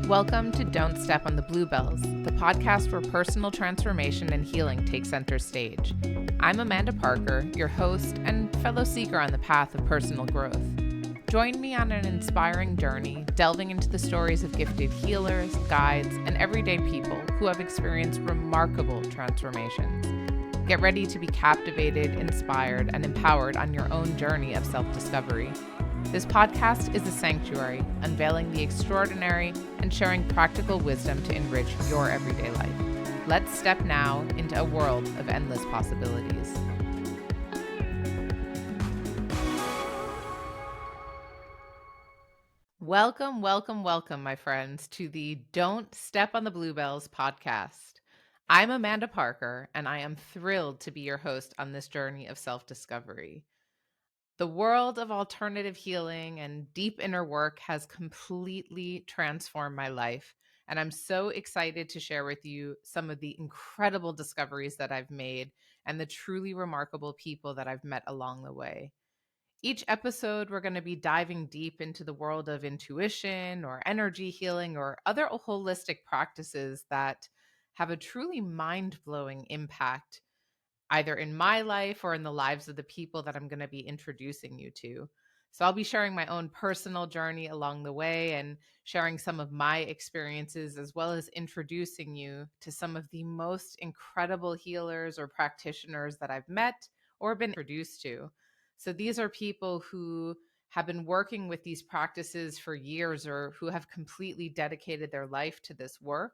Welcome to Don't Step on the Bluebells, the podcast where personal transformation and healing take center stage. I'm Amanda Parker, your host and fellow seeker on the path of personal growth. Join me on an inspiring journey, delving into the stories of gifted healers, guides, and everyday people who have experienced remarkable transformations. Get ready to be captivated, inspired, and empowered on your own journey of self-discovery. This podcast is a sanctuary, unveiling the extraordinary and sharing practical wisdom to enrich your everyday life. Let's step now into a world of endless possibilities. Welcome, my friends, to the Don't Step on the Bluebells podcast. I'm Amanda Parker, and I am thrilled to be your host on this journey of self-discovery. The world of alternative healing and deep inner work has completely transformed my life, and I'm so excited to share with you some of the incredible discoveries that I've made and the truly remarkable people that I've met along the way. Each episode, we're going to be diving deep into the world of intuition or energy healing or other holistic practices that have a truly mind-blowing impact either in my life or in the lives of the people that I'm going to be introducing you to. So I'll be sharing my own personal journey along the way and sharing some of my experiences, as well as introducing you to some of the most incredible healers or practitioners that I've met or been introduced to. So these are people who have been working with these practices for years or who have completely dedicated their life to this work.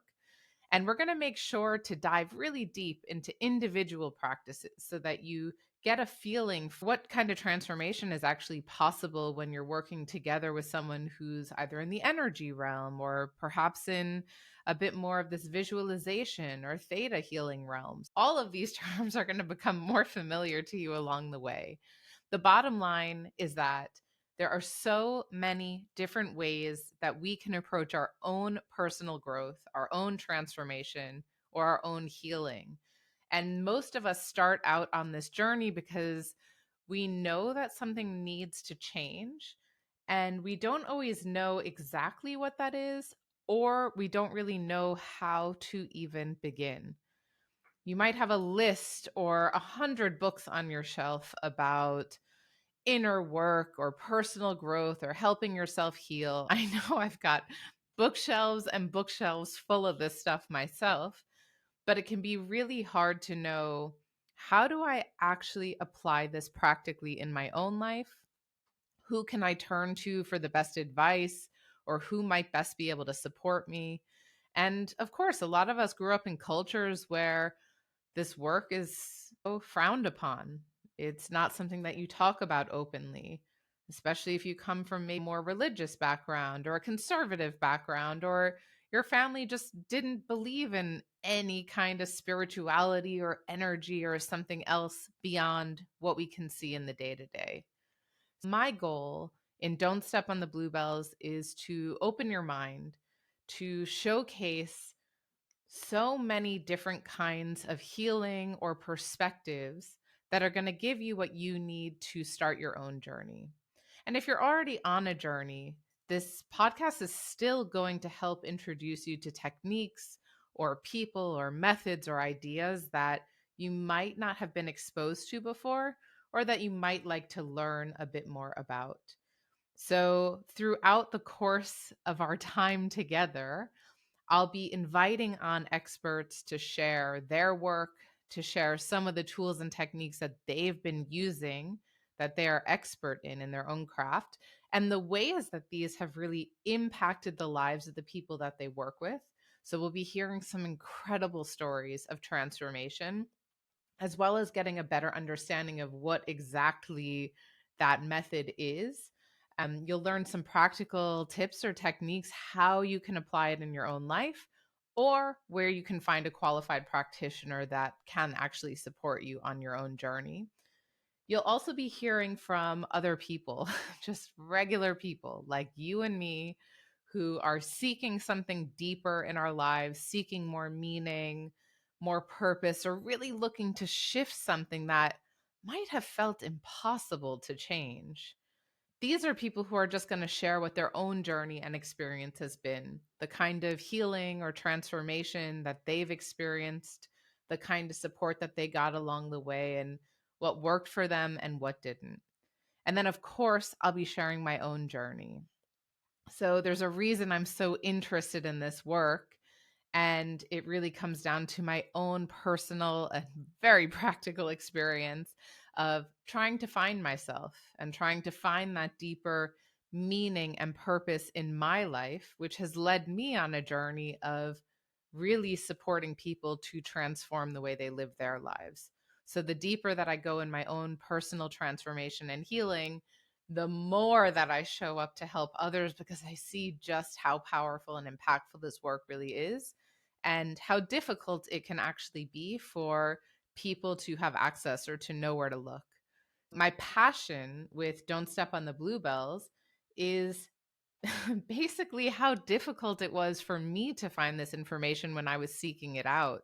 And we're going to make sure to dive really deep into individual practices so that you get a feeling for what kind of transformation is actually possible when you're working together with someone who's either in the energy realm or perhaps in a bit more of this visualization or theta healing realms. All of these terms are going to become more familiar to you along the way. The bottom line is that there are so many different ways that we can approach our own personal growth, our own transformation, or our own healing. And most of us start out on this journey because we know that something needs to change, and we don't always know exactly what that is, or we don't really know how to even begin. You might have a list or 100 books on your shelf about inner work or personal growth or helping yourself heal. I know I've got bookshelves and bookshelves full of this stuff myself, but it can be really hard to know, how do I actually apply this practically in my own life? Who can I turn to for the best advice, or who might best be able to support me? And of course, a lot of us grew up in cultures where this work is so frowned upon. It's not something that you talk about openly, especially if you come from a more religious background or a conservative background, or your family just didn't believe in any kind of spirituality or energy or something else beyond what we can see in the day to day. My goal in Don't Step on the Bluebells is to open your mind, to showcase so many different kinds of healing or perspectives that are going to give you what you need to start your own journey. And if you're already on a journey, this podcast is still going to help introduce you to techniques or people or methods or ideas that you might not have been exposed to before, or that you might like to learn a bit more about. So, throughout the course of our time together, I'll be inviting on experts to share their work, to share some of the tools and techniques that they've been using, that they are expert in their own craft, and the ways that these have really impacted the lives of the people that they work with. So we'll be hearing some incredible stories of transformation, as well as getting a better understanding of what exactly that method is. You'll learn some practical tips or techniques, how you can apply it in your own life, or where you can find a qualified practitioner that can actually support you on your own journey. You'll also be hearing from other people, just regular people like you and me, who are seeking something deeper in our lives, seeking more meaning, more purpose, or really looking to shift something that might have felt impossible to change. These are people who are just going to share what their own journey and experience has been, the kind of healing or transformation that they've experienced, the kind of support that they got along the way, and what worked for them and what didn't. And then, of course, I'll be sharing my own journey. So there's a reason I'm so interested in this work. And it really comes down to my own personal and very practical experience of trying to find myself and trying to find that deeper meaning and purpose in my life, which has led me on a journey of really supporting people to transform the way they live their lives. So the deeper that I go in my own personal transformation and healing, the more that I show up to help others, because I see just how powerful and impactful this work really is, and how difficult it can actually be for people to have access or to know where to look. My passion with Don't Step on the Bluebells is basically how difficult it was for me to find this information when I was seeking it out.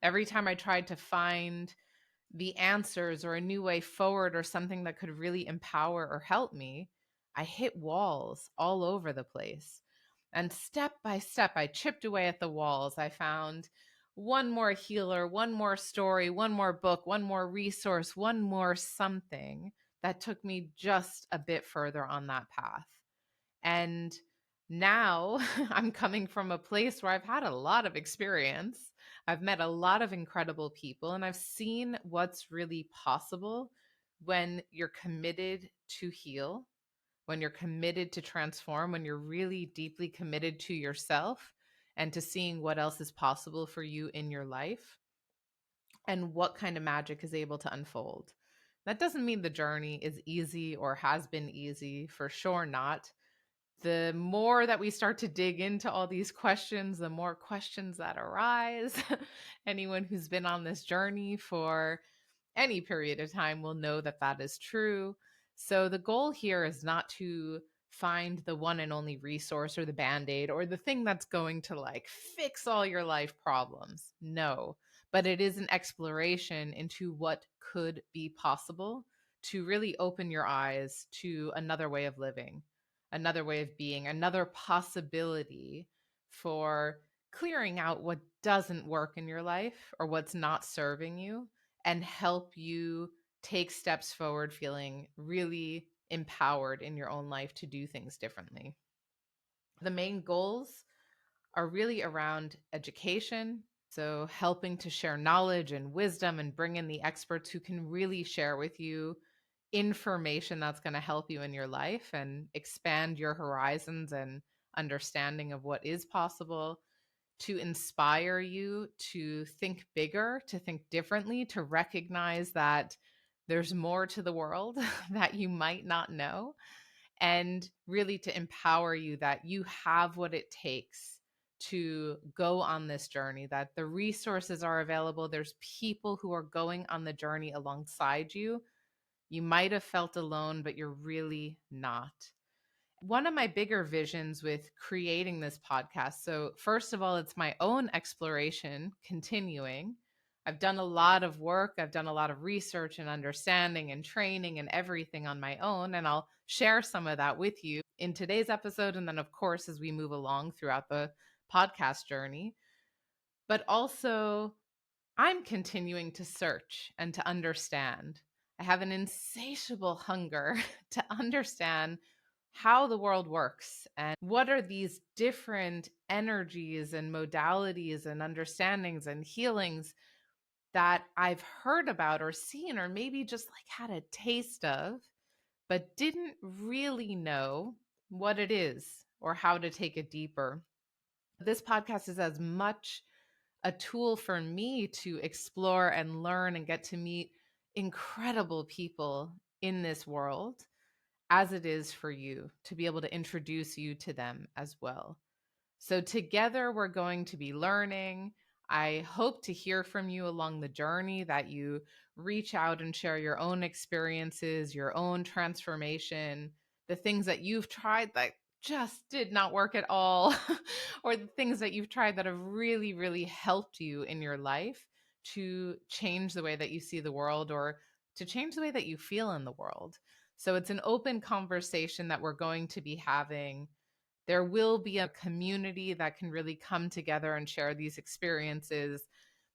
Every time I tried to find the answers or a new way forward or something that could really empower or help me, I hit walls all over the place. And step by step, I chipped away at the walls. I found one more healer, one more story, one more book, one more resource, one more something that took me just a bit further on that path. And now I'm coming from a place where I've had a lot of experience. I've met a lot of incredible people, and I've seen what's really possible when you're committed to heal, when you're committed to transform, when you're really deeply committed to yourself and to seeing what else is possible for you in your life and what kind of magic is able to unfold. That doesn't mean the journey is easy or has been easy, for sure not. The more that we start to dig into all these questions, the more questions that arise. Anyone who's been on this journey for any period of time will know that that is true. So the goal here is not to find the one and only resource or the band-aid or the thing that's going to like fix all your life problems. No, but it is an exploration into what could be possible to really open your eyes to another way of living, another way of being, another possibility for clearing out what doesn't work in your life or what's not serving you, and help you take steps forward feeling really empowered in your own life to do things differently. The main goals are really around education. So, helping to share knowledge and wisdom and bring in the experts who can really share with you information that's going to help you in your life and expand your horizons and understanding of what is possible, to inspire you to think bigger, to think differently, to recognize that there's more to the world that you might not know, and really to empower you that you have what it takes to go on this journey, that the resources are available. There's people who are going on the journey alongside you. You might have felt alone, but you're really not. One of my bigger visions with creating this podcast. So, first of all, it's my own exploration continuing. I've done a lot of work, I've done a lot of research and understanding and training and everything on my own. And I'll share some of that with you in today's episode. And then, of course, as we move along throughout the podcast journey. But also, I'm continuing to search and to understand. I have an insatiable hunger to understand how the world works and what are these different energies and modalities and understandings and healings that I've heard about or seen or maybe just like had a taste of, but didn't really know what it is or how to take it deeper. This podcast is as much a tool for me to explore and learn and get to meet incredible people in this world as it is for you to be able to introduce you to them as well. So, together, we're going to be learning. I hope to hear from you along the journey, that you reach out and share your own experiences, your own transformation, the things that you've tried that just did not work at all, or the things that you've tried that have really, really helped you in your life to change the way that you see the world or to change the way that you feel in the world. So it's an open conversation that we're going to be having. There will be a community that can really come together and share these experiences.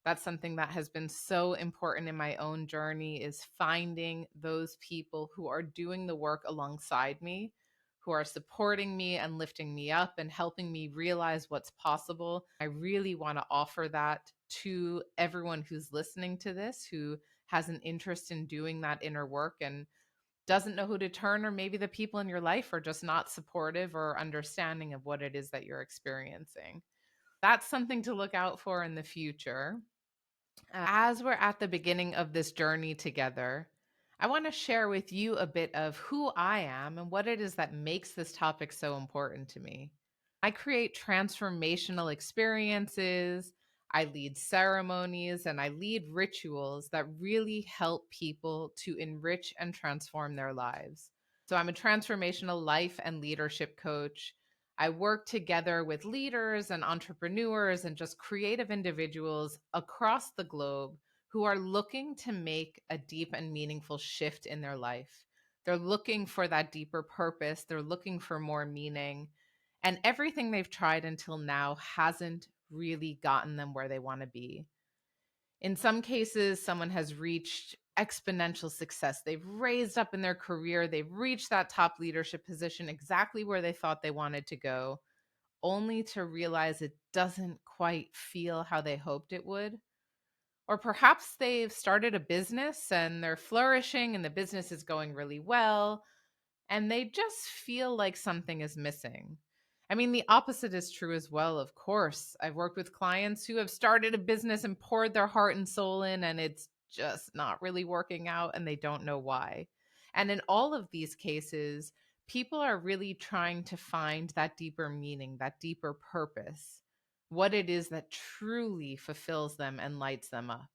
That's something that has been so important in my own journey, is finding those people who are doing the work alongside me, who are supporting me and lifting me up and helping me realize what's possible. I really want to offer that to everyone who's listening to this, who has an interest in doing that inner work and doesn't know who to turn, or maybe the people in your life are just not supportive or understanding of what it is that you're experiencing. That's something to look out for in the future. As we're at the beginning of this journey together, I want to share with you a bit of who I am and what it is that makes this topic so important to me. I create transformational experiences, I lead ceremonies, and I lead rituals that really help people to enrich and transform their lives. So I'm a transformational life and leadership coach. I work together with leaders and entrepreneurs and just creative individuals across the globe who are looking to make a deep and meaningful shift in their life. They're looking for that deeper purpose, they're looking for more meaning, and everything they've tried until now hasn't really gotten them where they want to be. In some cases, someone has reached exponential success. They've raised up in their career, they've reached that top leadership position exactly where they thought they wanted to go, only to realize it doesn't quite feel how they hoped it would. Or perhaps they've started a business and they're flourishing and the business is going really well, and they just feel like something is missing. I mean, the opposite is true as well, of course. I've worked with clients who have started a business and poured their heart and soul in, and it's just not really working out, and they don't know why. And in all of these cases, people are really trying to find that deeper meaning, that deeper purpose, what it is that truly fulfills them and lights them up.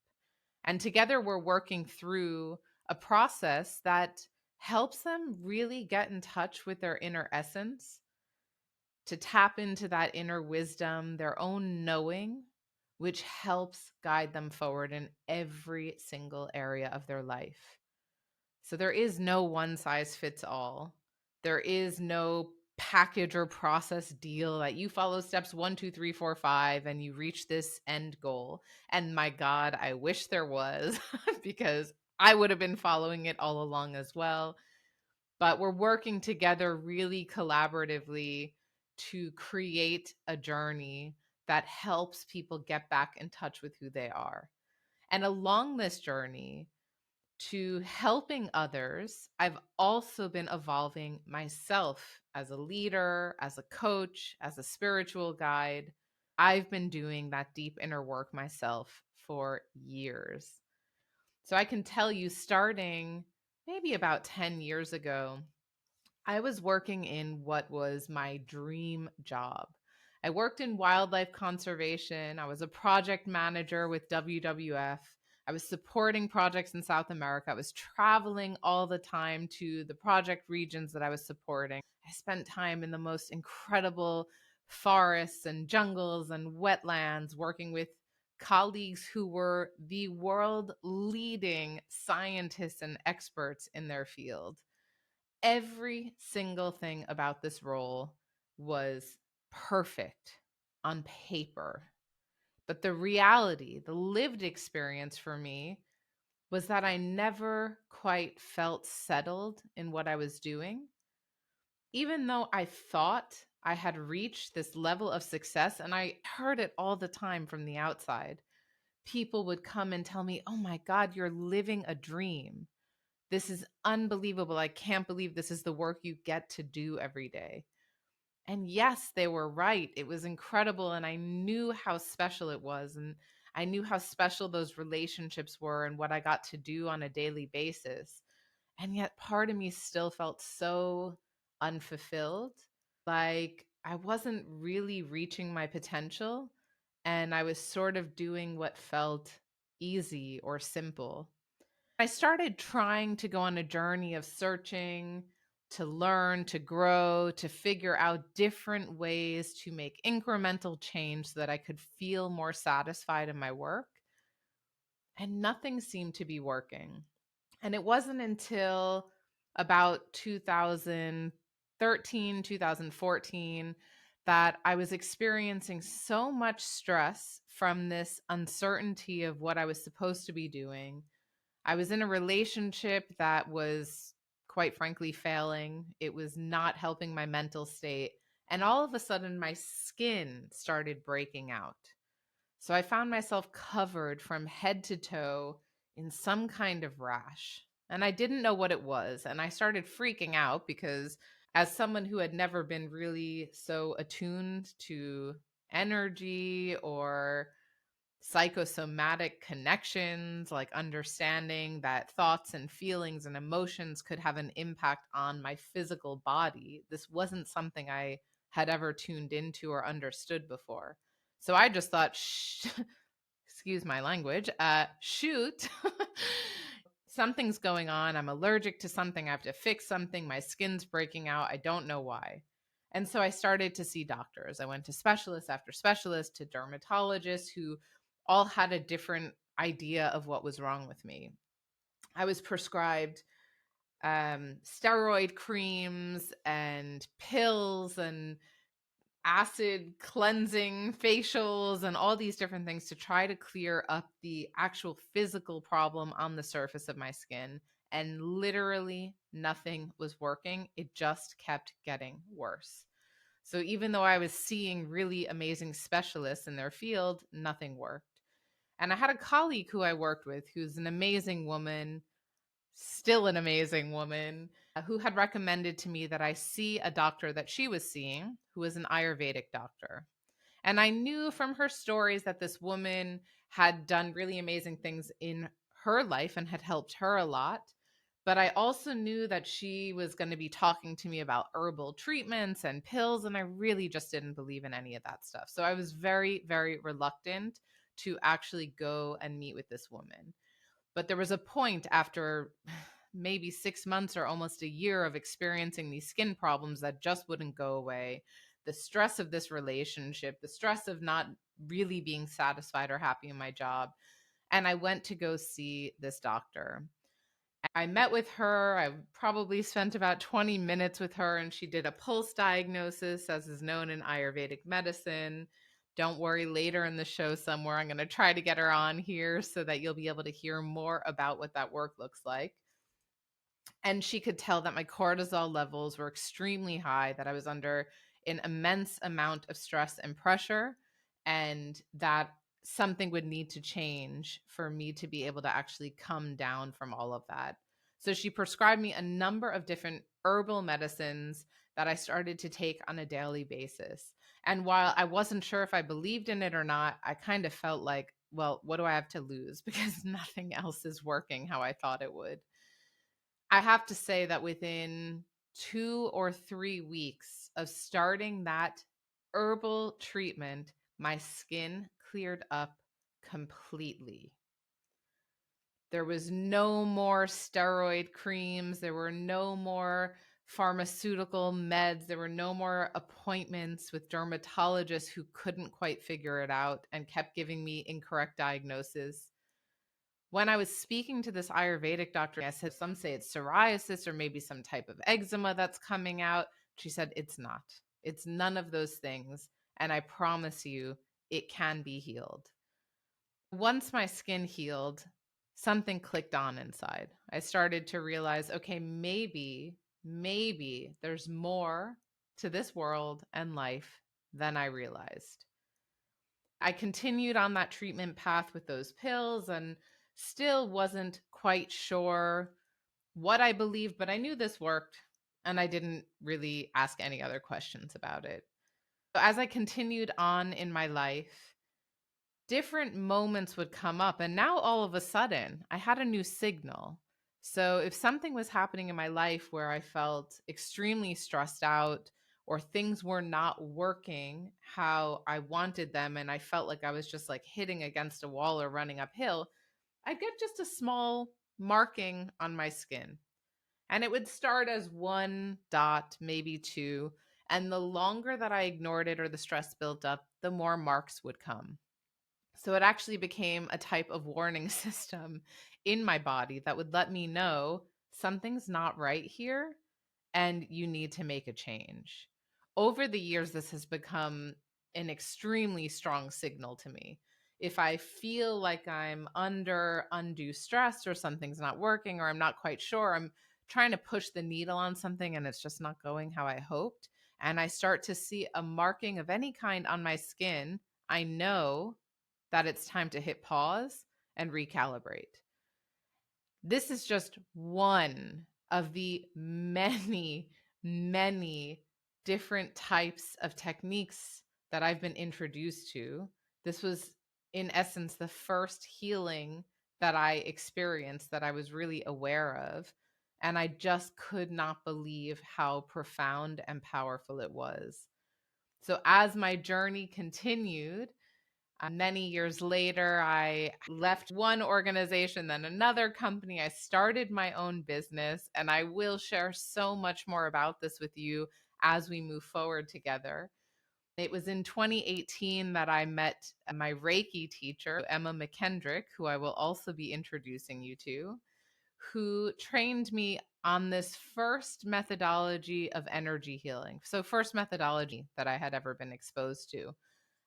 And together we're working through a process that helps them really get in touch with their inner essence, to tap into that inner wisdom, their own knowing, which helps guide them forward in every single area of their life. So there is no one size fits all. There is no package or process deal that you follow steps 1, 2, 3, 4, 5 and you reach this end goal. And my God, I wish there was, because I would have been following it all along as well. But we're working together really collaboratively to create a journey that helps people get back in touch with who they are. And along this journey, to helping others, I've also been evolving myself as a leader, as a coach, as a spiritual guide. I've been doing that deep inner work myself for years. So I can tell you, starting maybe about 10 years ago, I was working in what was my dream job. I worked in wildlife conservation. I was a project manager with WWF. I was supporting projects in South America. I was traveling all the time to the project regions that I was supporting. I spent time in the most incredible forests and jungles and wetlands working with colleagues who were the world leading scientists and experts in their field. Every single thing about this role was perfect on paper. But the reality, the lived experience for me, was that I never quite felt settled in what I was doing. Even though I thought I had reached this level of success, and I heard it all the time from the outside, people would come and tell me, "Oh my God, you're living a dream. This is unbelievable. I can't believe this is the work you get to do every day." And yes, they were right. It was incredible. And I knew how special it was. And I knew how special those relationships were and what I got to do on a daily basis. And yet, part of me still felt so unfulfilled. Like I wasn't really reaching my potential. And I was sort of doing what felt easy or simple. I started trying to go on a journey of searching, to learn, to grow, to figure out different ways to make incremental change so that I could feel more satisfied in my work. And nothing seemed to be working. And it wasn't until about 2013, 2014, that I was experiencing so much stress from this uncertainty of what I was supposed to be doing. I was in a relationship that was, quite frankly, failing. It was not helping my mental state. And all of a sudden, my skin started breaking out. So I found myself covered from head to toe in some kind of rash. And I didn't know what it was. And I started freaking out because, as someone who had never been really so attuned to energy or psychosomatic connections, like understanding that thoughts and feelings and emotions could have an impact on my physical body, this wasn't something I had ever tuned into or understood before. So I just thought, excuse my language, shoot, something's going on. I'm allergic to something. I have to fix something. My skin's breaking out. I don't know why. And so I started to see doctors. I went to specialist after specialist, to dermatologists who all had a different idea of what was wrong with me. I was prescribed steroid creams and pills and acid cleansing facials and all these different things to try to clear up the actual physical problem on the surface of my skin. And literally nothing was working. It just kept getting worse. So even though I was seeing really amazing specialists in their field, nothing worked. And I had a colleague who I worked with who's an amazing woman, still an amazing woman, who had recommended to me that I see a doctor that she was seeing, who was an Ayurvedic doctor. And I knew from her stories that this woman had done really amazing things in her life and had helped her a lot. But I also knew that she was going to be talking to me about herbal treatments and pills. And I really just didn't believe in any of that stuff. So I was very, very reluctant to actually go and meet with this woman. But there was a point after maybe 6 months or almost a year of experiencing these skin problems that just wouldn't go away. The stress of this relationship, the stress of not really being satisfied or happy in my job. And I went to go see this doctor. I met with her. I probably spent about 20 minutes with her, and she did a pulse diagnosis, as is known in Ayurvedic medicine. Don't worry, later in the show somewhere, I'm going to try to get her on here so that you'll be able to hear more about what that work looks like. And she could tell that my cortisol levels were extremely high, that I was under an immense amount of stress and pressure, and that something would need to change for me to be able to actually come down from all of that. So she prescribed me a number of different herbal medicines that I started to take on a daily basis. And while I wasn't sure if I believed in it or not, I kind of felt like, well, what do I have to lose? Because nothing else is working how I thought it would. I have to say that within 2 or 3 weeks of starting that herbal treatment, my skin cleared up completely. There was no more steroid creams. There were no more pharmaceutical meds. There were no more appointments with dermatologists who couldn't quite figure it out and kept giving me incorrect diagnoses. When I was speaking to this Ayurvedic doctor, I said, some say it's psoriasis or maybe some type of eczema that's coming out. She said, it's not. It's none of those things. And I promise you, it can be healed. Once my skin healed, something clicked on inside. I started to realize, okay, maybe there's more to this world and life than I realized. I continued on that treatment path with those pills and still wasn't quite sure what I believed, but I knew this worked and I didn't really ask any other questions about it. So as I continued on in my life, different moments would come up, and now all of a sudden I had a new signal. So if something was happening in my life where I felt extremely stressed out or things were not working how I wanted them, and I felt like I was just like hitting against a wall or running uphill, I'd get just a small marking on my skin. And it would start as one dot, maybe two. And the longer that I ignored it or the stress built up, the more marks would come. So it actually became a type of warning system in my body that would let me know something's not right here and you need to make a change. Over the years, this has become an extremely strong signal to me. If I feel like I'm under undue stress or something's not working or I'm not quite sure, I'm trying to push the needle on something and it's just not going how I hoped, and I start to see a marking of any kind on my skin, I know that it's time to hit pause and recalibrate. This is just one of the many, many different types of techniques that I've been introduced to. This was, in essence, the first healing that I experienced that I was really aware of. And I just could not believe how profound and powerful it was. So, as my journey continued, many years later, I left one organization, then another company. I started my own business, and I will share so much more about this with you as we move forward together. It was in 2018 that I met my Reiki teacher, Emma McKendrick, who I will also be introducing you to, who trained me on this first methodology of energy healing. So, first methodology that I had ever been exposed to.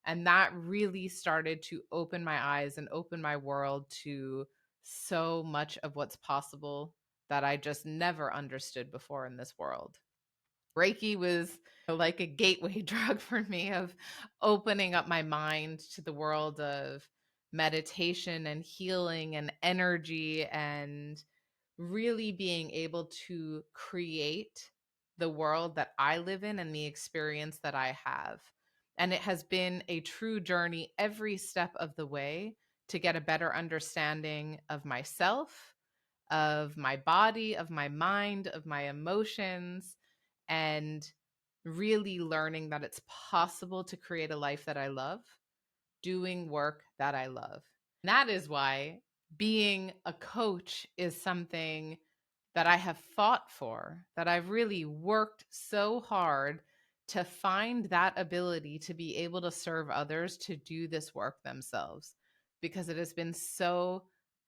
And that really started to open my eyes and open my world to so much of what's possible that I just never understood before in this world. Reiki was like a gateway drug for me of opening up my mind to the world of meditation and healing and energy and really being able to create the world that I live in and the experience that I have. And it has been a true journey every step of the way to get a better understanding of myself, of my body, of my mind, of my emotions, and really learning that it's possible to create a life that I love, doing work that I love. And that is why being a coach is something that I have fought for, that I've really worked so hard to find that ability to be able to serve others to do this work themselves, because it has been so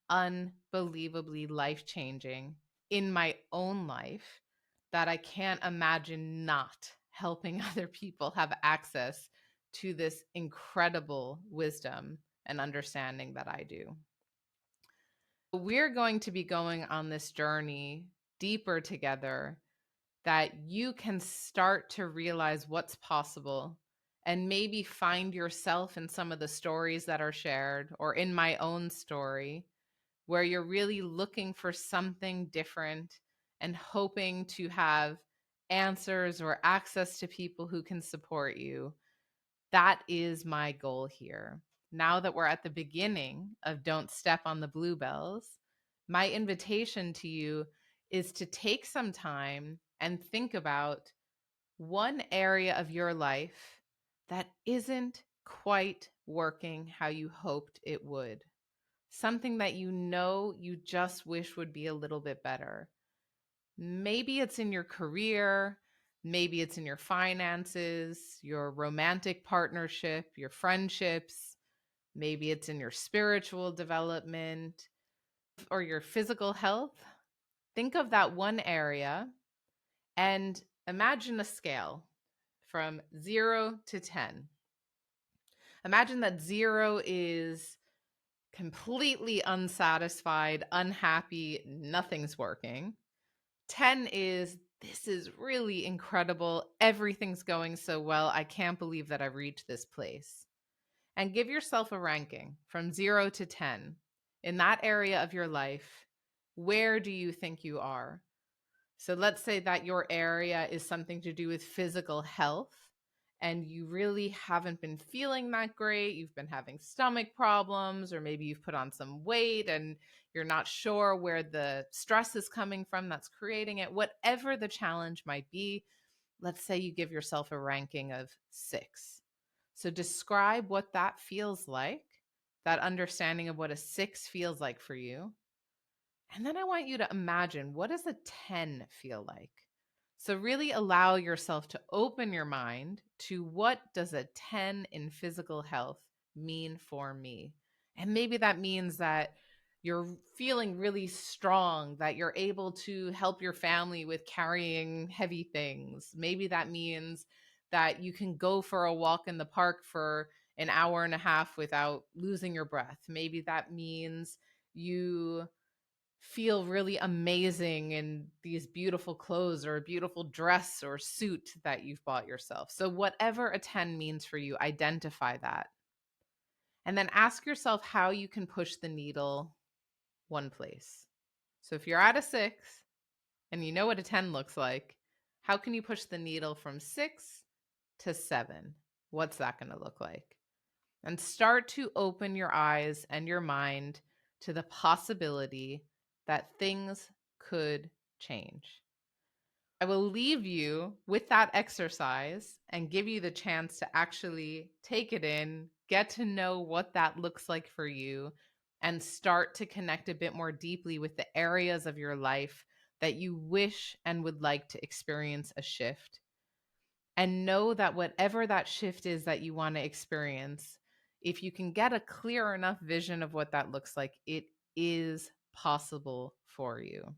unbelievably life changing in my own life that I can't imagine not helping other people have access to this incredible wisdom and understanding that I do. We're going to be going on this journey deeper together, that you can start to realize what's possible and maybe find yourself in some of the stories that are shared or in my own story, where you're really looking for something different and hoping to have answers or access to people who can support you. That is my goal here. Now that we're at the beginning of Don't Step on the Bluebells, my invitation to you is to take some time and think about one area of your life that isn't quite working how you hoped it would. Something that you know you just wish would be a little bit better. Maybe it's in your career, maybe it's in your finances, your romantic partnership, your friendships, maybe it's in your spiritual development or your physical health. Think of that one area and imagine a scale from 0 to 10. Imagine that 0 is completely unsatisfied, unhappy, nothing's working. 10 is, this is really incredible. Everything's going so well. I can't believe that I've reached this place. And give yourself a ranking from 0 to 10. In that area of your life, where do you think you are? So let's say that your area is something to do with physical health and you really haven't been feeling that great. You've been having stomach problems, or maybe you've put on some weight and you're not sure where the stress is coming from that's creating it. Whatever the challenge might be, let's say you give yourself a ranking of 6. So describe what that feels like, that understanding of what a 6 feels like for you. And then I want you to imagine, what does a 10 feel like? So really allow yourself to open your mind to, what does a 10 in physical health mean for me? And maybe that means that you're feeling really strong, that you're able to help your family with carrying heavy things. Maybe that means that you can go for a walk in the park for an hour and a half without losing your breath. Maybe that means you feel really amazing in these beautiful clothes or a beautiful dress or suit that you've bought yourself. So, whatever a 10 means for you, identify that. And then ask yourself how you can push the needle one place. So, if you're at a 6 and you know what a 10 looks like, how can you push the needle from 6 to 7? What's that going to look like? And start to open your eyes and your mind to the possibility that things could change. I will leave you with that exercise and give you the chance to actually take it in, get to know what that looks like for you, and start to connect a bit more deeply with the areas of your life that you wish and would like to experience a shift. And know that whatever that shift is that you want to experience, if you can get a clear enough vision of what that looks like, it is possible for you.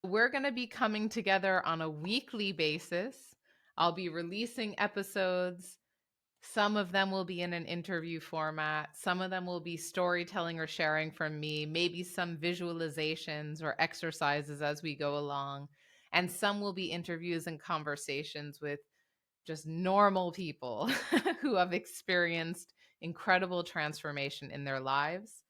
We're going to be coming together on a weekly basis. I'll be releasing episodes. Some of them will be in an interview format. Some of them will be storytelling or sharing from me, maybe some visualizations or exercises as we go along. And some will be interviews and conversations with just normal people who have experienced incredible transformation in their lives.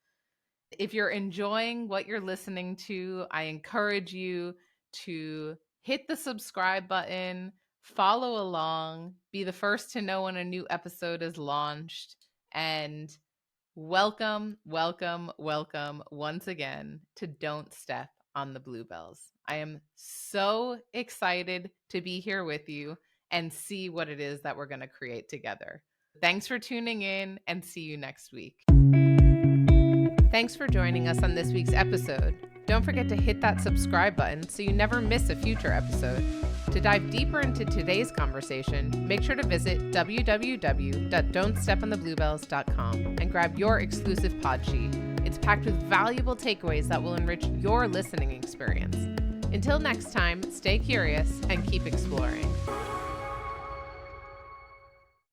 If you're enjoying what you're listening to, I encourage you to hit the subscribe button, follow along, be the first to know when a new episode is launched, and welcome, welcome, welcome once again to Don't Step on the Bluebells. I am so excited to be here with you and see what it is that we're going to create together. Thanks for tuning in, and see you next week. Thanks for joining us on this week's episode. Don't forget to hit that subscribe button so you never miss a future episode. To dive deeper into today's conversation, make sure to visit www.don'tsteponthebluebells.com and grab your exclusive pod sheet. It's packed with valuable takeaways that will enrich your listening experience. Until next time, stay curious and keep exploring.